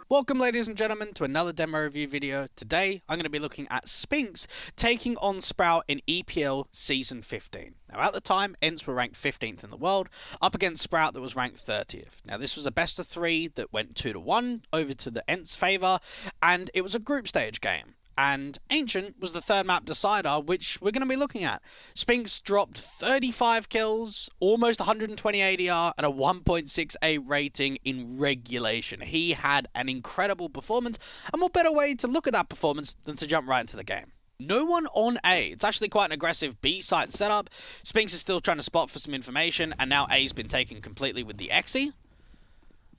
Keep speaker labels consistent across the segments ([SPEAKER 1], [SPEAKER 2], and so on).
[SPEAKER 1] Welcome ladies and gentlemen to another demo review video. Today I'm going to be looking at Spinx taking on Sprout in EPL Season 15. Now at the time, ENCE were ranked 15th in the world, up against Sprout that was ranked 30th. Now this was a best of 3 that went 2-1 over to the ENCE favour, and it was a group stage game. And Ancient was the third map decider, which we're going to be looking at. Spinx dropped 35 kills, almost 120 ADR, and a 1.68 rating in regulation. He had an incredible performance, and what better way to look at that performance than to jump right into the game. No one on A. It's actually quite an aggressive B site setup. Spinx is still trying to spot for some information, and now A's been taken completely with the ENCE.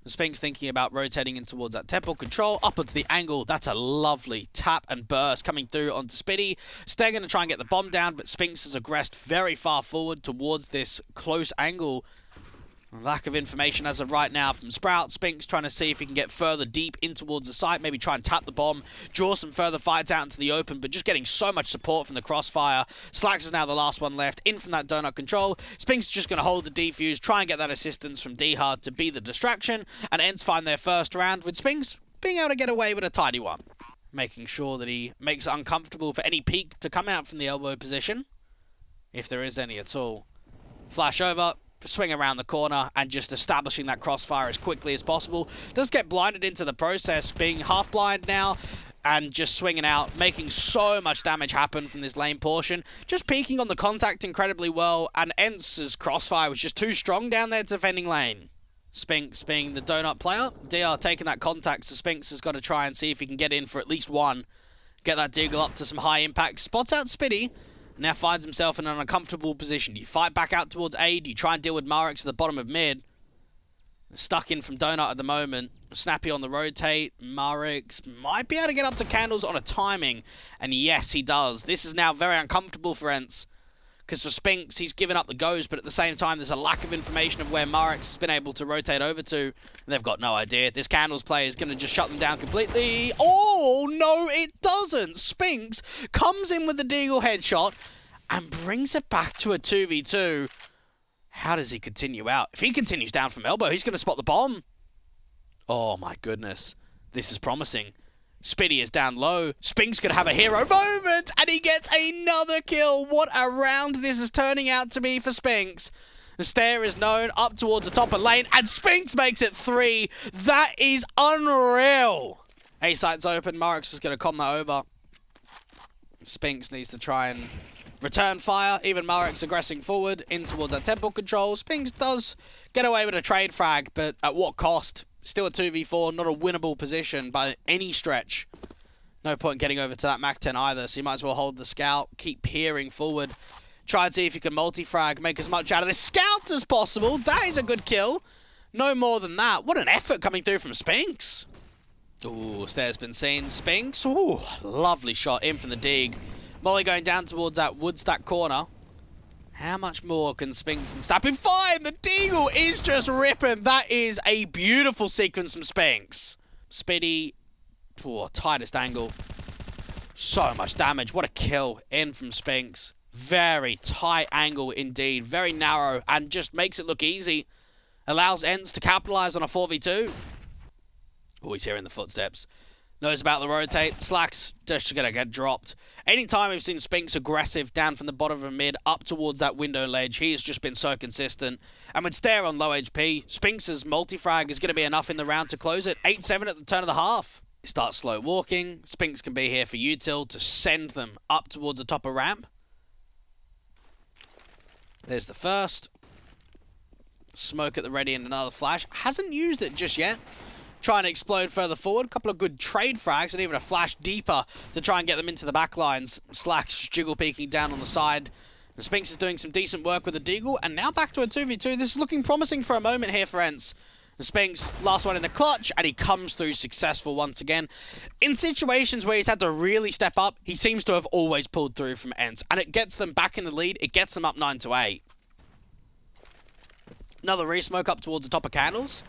[SPEAKER 1] Spinx thinking about rotating in towards that temple control, up onto the angle. That's a lovely tap and burst coming through onto Spitty. Staying going to try and get the bomb down, but Spinx has aggressed very far forward towards this close angle. Lack of information as of right now from Sprout. Spinx trying to see if he can get further deep in towards the site, maybe try and tap the bomb, draw some further fights out into the open, but just getting so much support from the crossfire. Slax is now the last one left, in from that donut control. Spinx is just going to hold the defuse, try and get that assistance from D-Hard to be the distraction, and ENCE find their first round, with Spinx being able to get away with a tidy one. Making sure that he makes it uncomfortable for any peek to come out from the elbow position, if there is any at all. Flash over, swing around the corner, and just establishing that crossfire as quickly as possible. Does get blinded into the process, being half blind now, and just swinging out, making so much damage happen from this lane portion. Just peeking on the contact incredibly well, and ENCE's crossfire was just too strong down there defending lane. Spinx being the donut player, DR taking that contact, so Spinx has got to try and see if he can get in for at least one. Get that Deagle up to some high impact, spots out Spitty, now finds himself in an uncomfortable position. Do you fight back out towards A? Do you try and deal with Marix at the bottom of mid? Stuck in from Donut at the moment. Snappy on the rotate. Marix might be able to get up to Candles on a timing. And yes, he does. This is now very uncomfortable for ENCE. Because for Spinx, he's given up the goes, but at the same time, there's a lack of information of where Marix has been able to rotate over to. And they've got no idea. This Candles play is going to just shut them down completely. Oh, no, it doesn't. Spinx comes in with the Deagle headshot and brings it back to a 2v2. How does he continue out? If he continues down from elbow, he's going to spot the bomb. Oh, my goodness. This is promising. Spitty is down low. Spinx could have a hero moment, and he gets another kill. What a round this is turning out to be for Spinx. The stare is known up towards the top of lane, and Spinx makes it 3. That is unreal. A site's open. Marix is going to com that over. Spinx needs to try and return fire. Even Marix aggressing forward in towards that temple control. Spinx does get away with a trade frag, but at what cost? Still a 2v4, not a winnable position by any stretch. No point getting over to that Mac-10 either, so you might as well hold the scout, keep peering forward. Try and see if you can multi-frag, make as much out of this scout as possible. That is a good kill. No more than that. What an effort coming through from Spinx. Ooh, stair's been seen. Spinx, ooh, lovely shot in from the dig. Molly going down towards that woodstack corner. How much more can Spinx and Snappy find? The Deagle is just ripping. That is a beautiful sequence from Spinx. Spitty, tightest angle. So much damage. What a kill in from Spinx. Very tight angle indeed. Very narrow, and just makes it look easy. Allows ENCE to capitalize on a 4v2. Oh, he's hearing the footsteps. Knows about the rotate. Slax just going to get dropped. Anytime we've seen Spinx aggressive down from the bottom of mid up towards that window ledge, he's just been so consistent. And with Stare on low HP, Spinx's multi-frag is going to be enough in the round to close it. 8-7 at the turn of the half. Start slow walking. Spinx can be here for util to send them up towards the top of ramp. There's the first. Smoke at the ready and another flash. Hasn't used it just yet. Trying to explode further forward. A couple of good trade frags and even a flash deeper to try and get them into the back lines. Slax jiggle peeking down on the side. And Spinx is doing some decent work with the Deagle, and now back to a 2v2. This is looking promising for a moment here for ENCE. Spinx, last one in the clutch, and he comes through successful once again. In situations where he's had to really step up, he seems to have always pulled through from ENCE, and it gets them back in the lead. It gets them up 9-8. Another re-smoke up towards the top of Candles.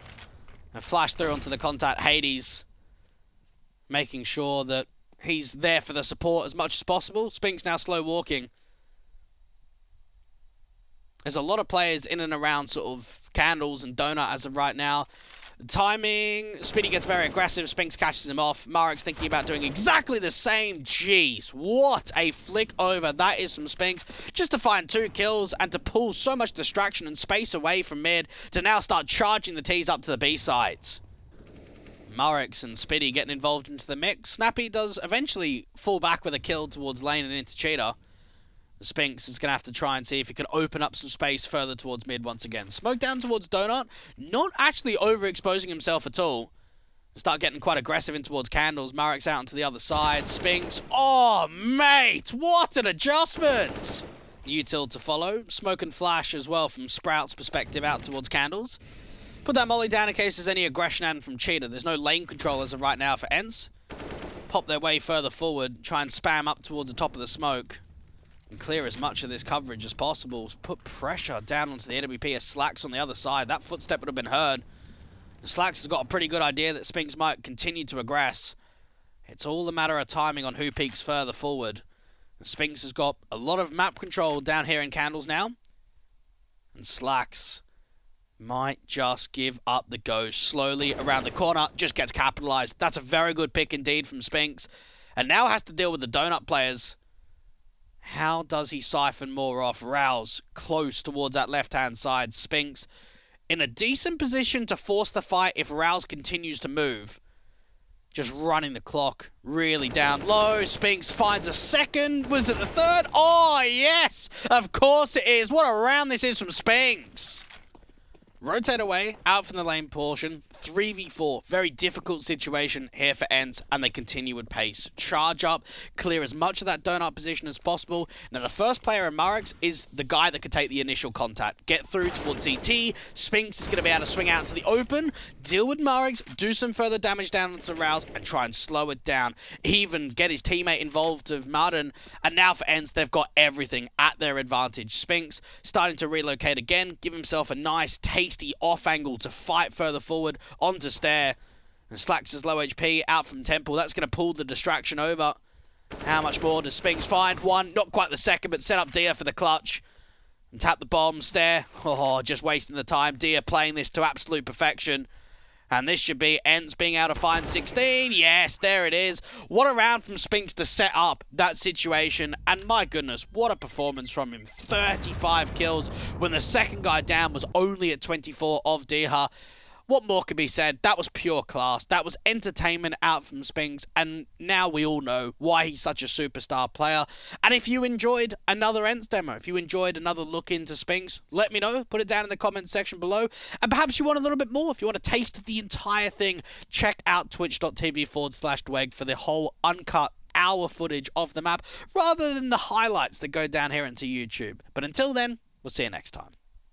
[SPEAKER 1] And flash through onto the contact Hades, making sure that he's there for the support as much as possible. Spinx now slow walking. There's a lot of players in and around sort of Candles and Donut as of right now. The timing, Spinny gets very aggressive, Spinx catches him off. Marek's thinking about doing exactly the same. Jeez, what a flick over that is from Spinx, just to find 2 kills and to pull so much distraction and space away from mid to now start charging the T's up to the B sides. Marex and Spiddy getting involved into the mix. Snappy does eventually fall back with a kill towards lane and into Cheetah. Spinx is going to have to try and see if he can open up some space further towards mid once again. Smoke down towards Donut, not actually overexposing himself at all. Start getting quite aggressive in towards Candles. Marek's out onto the other side. Spinx, oh mate, what an adjustment! Util to follow. Smoke and flash as well from Sprout's perspective out towards Candles. Put that molly down in case there's any aggression and from Cheetah. There's no lane control as of right now for ENCE. Pop their way further forward, try and spam up towards the top of the smoke. And clear as much of this coverage as possible. Put pressure down onto the AWP as Slacks on the other side. That footstep would have been heard. Slacks has got a pretty good idea that Spinx might continue to aggress. It's all a matter of timing on who peeks further forward. And Spinx has got a lot of map control down here in Candles now. And Slacks might just give up the ghost. Slowly around the corner, just gets capitalized. That's a very good pick indeed from Spinx. And now has to deal with the donut players. How does he siphon more off? Rouse close towards that left-hand side. Spinx in a decent position to force the fight if Rouse continues to move. Just running the clock really down low. Spinx finds a second. Was it the third? Oh, yes! Of course it is. What a round this is from Spinx. Rotate away, out from the lane portion. 3v4. Very difficult situation here for ENCE, and they continue with pace. Charge up, clear as much of that donut position as possible. Now, the first player in Marek's is the guy that could take the initial contact. Get through towards CT. Spinx is going to be able to swing out to the open, deal with Marek's, do some further damage down to Rouse, and try and slow it down. Even get his teammate involved of Martin. And now for ENCE, they've got everything at their advantage. Spinx starting to relocate again, give himself a nice tasty off angle to fight further forward onto Stair. And Slacks is low HP out from Temple. That's going to pull the distraction over. How much more does Spinx find? One, not quite the second, but set up Dia for the clutch. And tap the bomb. Stair, oh, just wasting the time. Dia playing this to absolute perfection. And this should be ENCE being able to find 16. Yes, there it is. What a round from Spinx to set up that situation. And my goodness, what a performance from him. 35 kills when the second guy down was only at 24 of Diha. What more could be said? That was pure class. That was entertainment out from Spinx, and now we all know why he's such a superstar player. And if you enjoyed another ENCE demo, if you enjoyed another look into Spinx, let me know. Put it down in the comments section below. And perhaps you want a little bit more. If you want a taste of the entire thing, check out twitch.tv/Dweg for the whole uncut hour footage of the map, rather than the highlights that go down here into YouTube. But until then, we'll see you next time.